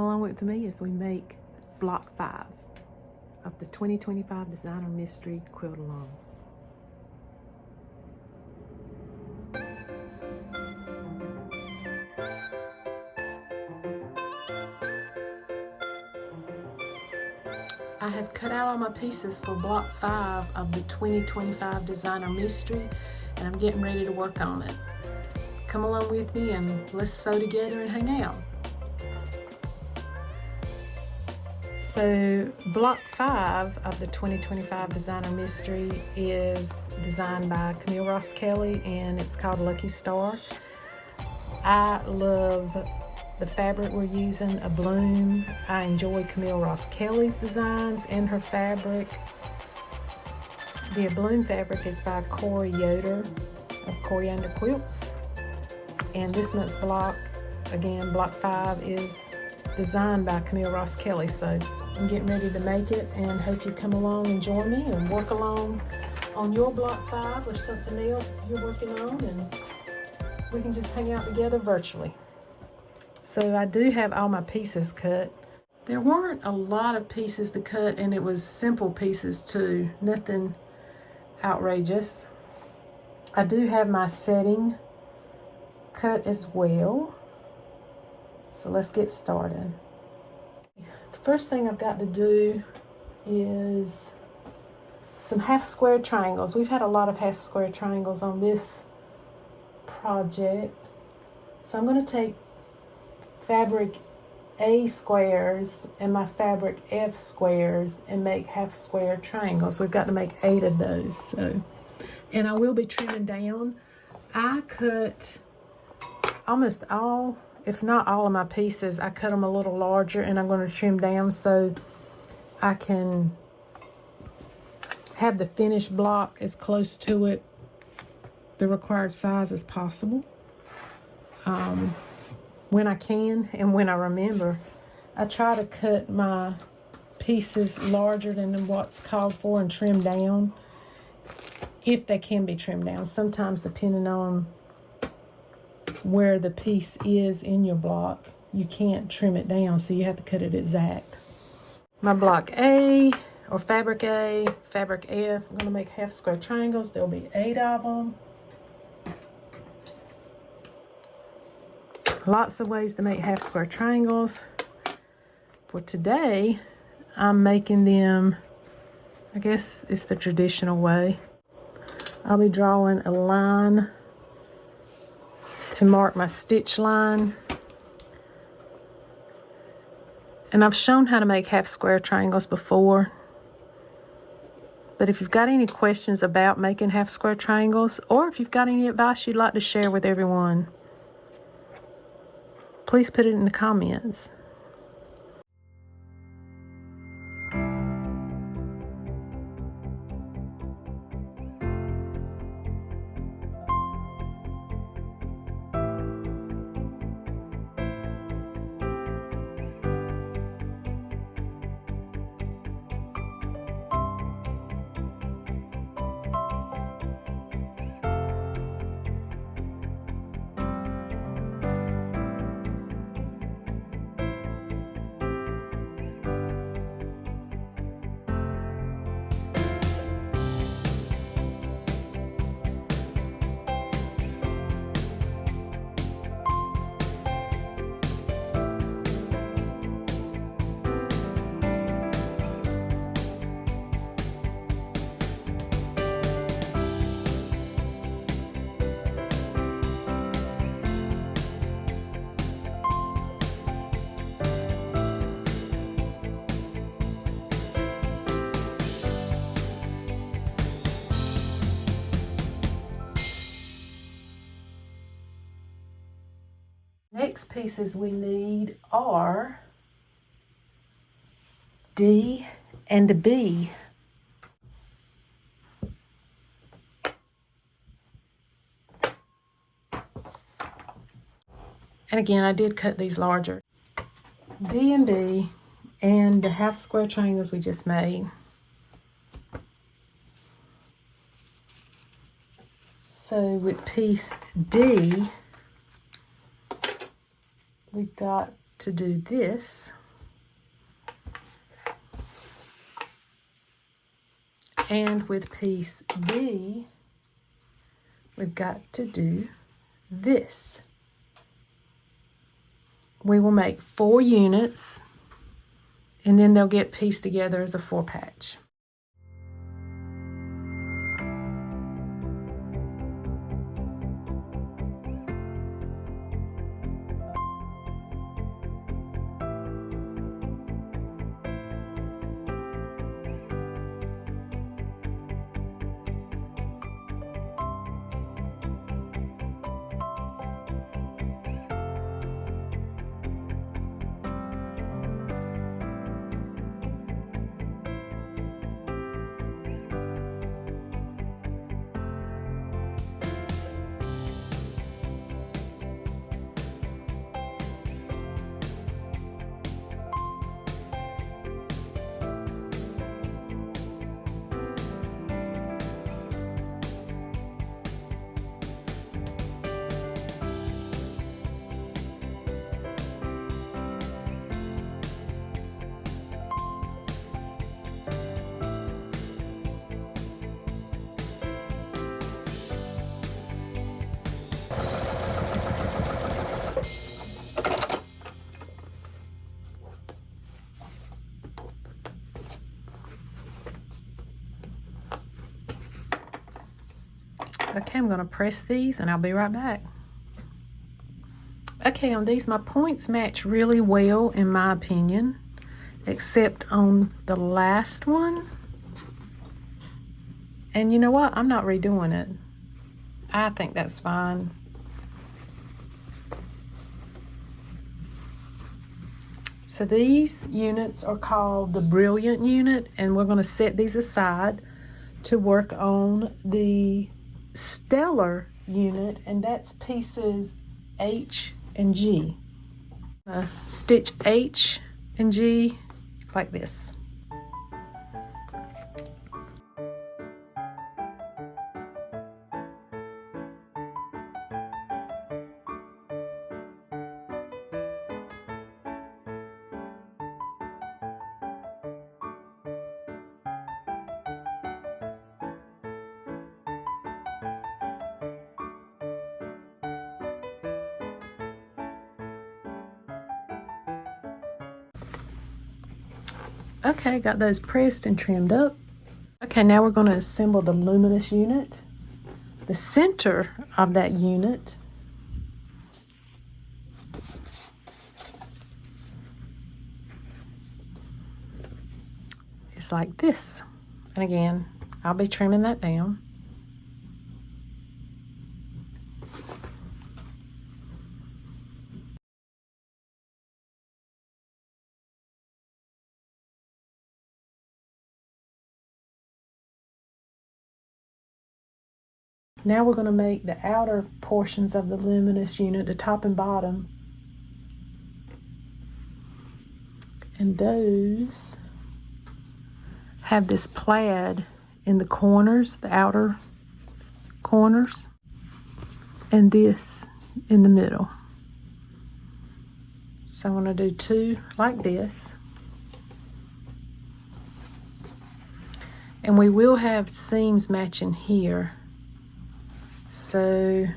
along with me as we make block 5 of the 2025 Designer Mystery Quilt Along. I have cut out all my pieces for block 5 of the 2025 Designer Mystery, and I'm getting ready to work on it. Come along with me and let's sew together and hang out. So block 5 of the 2025 Designer Mystery is designed by Camille Ross Kelly, and it's called Lucky Star. I love the fabric we're using, a bloom. I enjoy Camille Ross Kelly's designs and her fabric. The bloom fabric is by Corey Yoder of Coriander Quilts. And this month's block, again, block 5, is designed by Camille Ross Kelly. So I'm getting ready to make it and hope you come along and join me and work along on your block 5 or something else you're working on, and we can just hang out together virtually. So I do have all my pieces cut. There weren't a lot of pieces to cut, and it was simple pieces too, nothing outrageous. I do have my setting cut as well. So let's get started. The first thing I've got to do is some half square triangles. We've had a lot of half square triangles on this project. So I'm going to take fabric A squares and my fabric F squares and make half square triangles. We've got to make 8 of those. So, and I will be trimming down. I cut almost all, if not all of my pieces, I cut them a little larger, and I'm going to trim down so I can have the finished block as close to it, the required size, as possible. When I can and when I remember, I try to cut my pieces larger than what's called for and trim down if they can be trimmed down. Sometimes, depending on where the piece is in your block, you can't trim it down, so you have to cut it exact. My block A, or fabric A, fabric F, I'm going to make half square triangles. There'll be 8 of them. Lots of ways to make half square triangles. For today, I'm making them, I guess it's the traditional way. I'll be drawing a line to mark my stitch line. And I've shown how to make half square triangles before. But if you've got any questions about making half square triangles, or if you've got any advice you'd like to share with everyone, please put it in the comments. Next pieces we need are D and B. And again, I did cut these larger. D and B, and the half square triangles we just made. So with piece D, we've got to do this. And with piece B, we've got to do this. We will make 4 units, and then they'll get pieced together as a 4 patch. Okay, I'm going to press these and I'll be right back. Okay, on these, my points match really well in my opinion, except on the last one. And you know what? I'm not redoing it. I think that's fine. So these units are called the Brilliant unit, and we're going to set these aside to work on the Stellar unit, and that's pieces H and G. Stitch H and G like this. Okay, got those pressed and trimmed up. Okay, now we're going to assemble the luminous unit. The center of that unit is like this. And again, I'll be trimming that down. Now we're going to make the outer portions of the luminous unit, the top and bottom. And those have this plaid in the corners, the outer corners, and this in the middle. So I'm going to do 2 like this. And we will have seams matching here. So,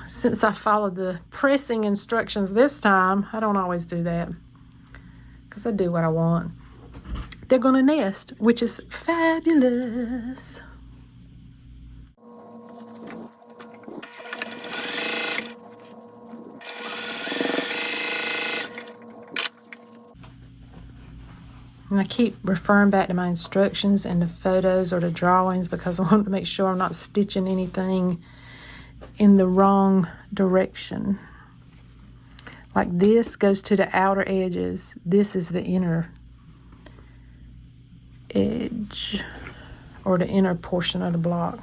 since I followed the pressing instructions this time, I don't always do that because I do what I want. They're going to nest, which is fabulous. And I keep referring back to my instructions and the photos or the drawings because I want to make sure I'm not stitching anything in the wrong direction. Like this goes to the outer edges. This is the inner edge or the inner portion of the block.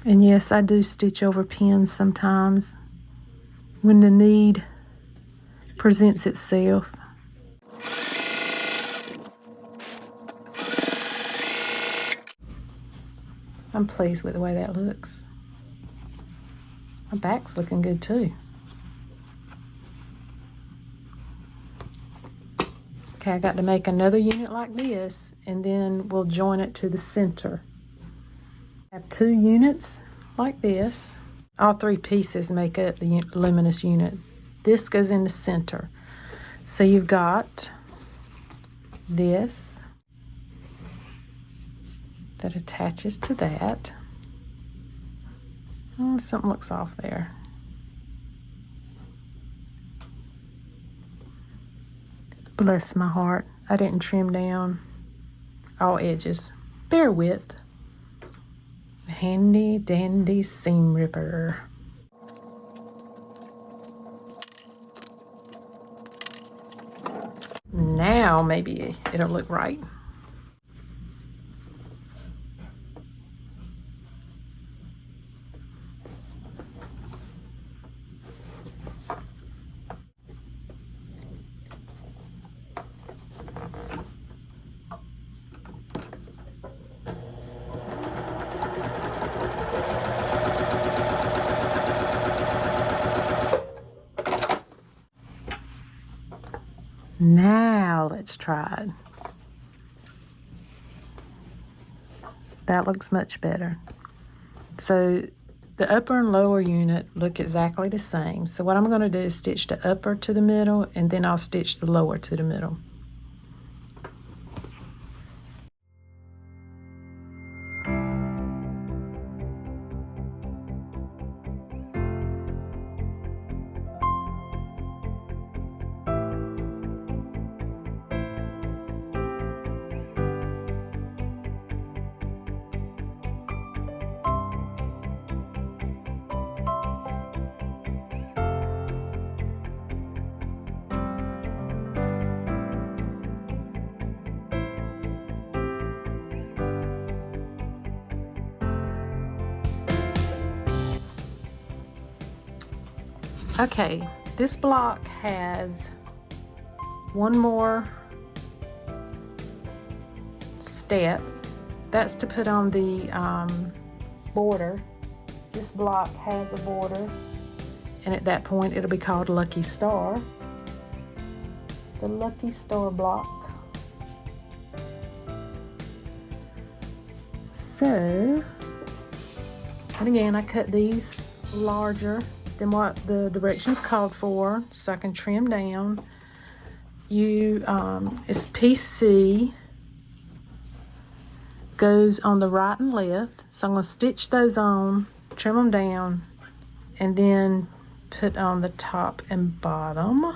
And yes, I do stitch over pins sometimes when the need presents itself. I'm pleased with the way that looks. My back's looking good too. Okay, I got to make another unit like this, and then we'll join it to the center. I have 2 units like this. All 3 pieces make up the luminous unit. This goes in the center. So you've got this that attaches to that. Oh, something looks off there. Bless my heart, I didn't trim down all edges. Bear with. Handy dandy seam ripper. Now maybe it'll look right. Now let's try it. That looks much better. So the upper and lower unit look exactly the same. So what I'm going to do is stitch the upper to the middle, and then I'll stitch the lower to the middle. Okay, this block has one more step. That's to put on the border. This block has a border, and at that point it'll be called Lucky Star. The Lucky Star block. So, and again, I cut these larger than what the directions called for, so I can trim down. It's piece C, goes on the right and left, so I'm going to stitch those on, trim them down, and then put on the top and bottom.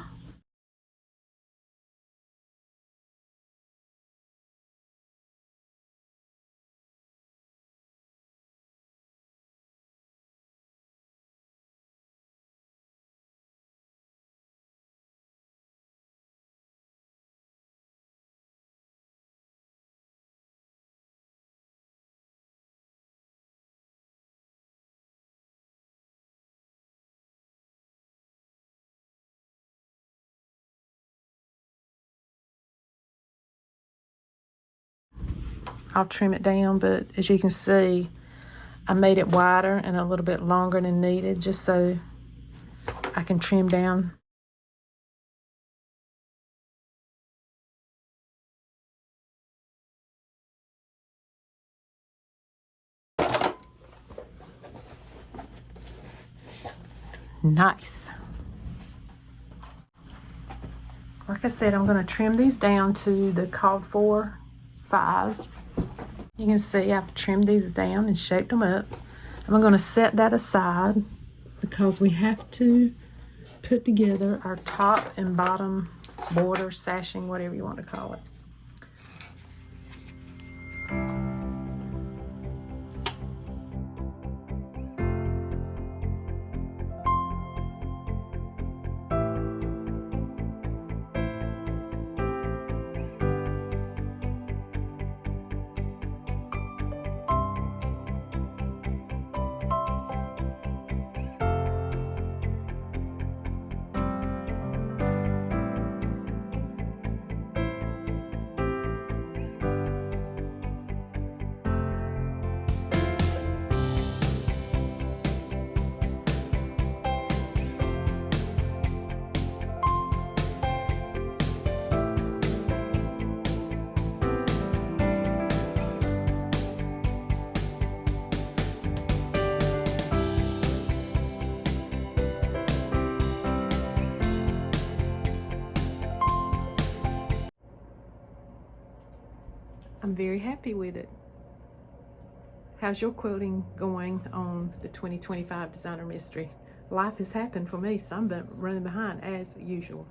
I'll trim it down, but as you can see, I made it wider and a little bit longer than needed, just so I can trim down. Nice. Like I said, I'm going to trim these down to the called for size. You can see I've trimmed these down and shaped them up. I'm going to set that aside because we have to put together our top and bottom border, sashing, whatever you want to call it. I'm very happy with it. How's your quilting going on the 2025 Designer Mystery? Life has happened for me, so I'm running behind as usual.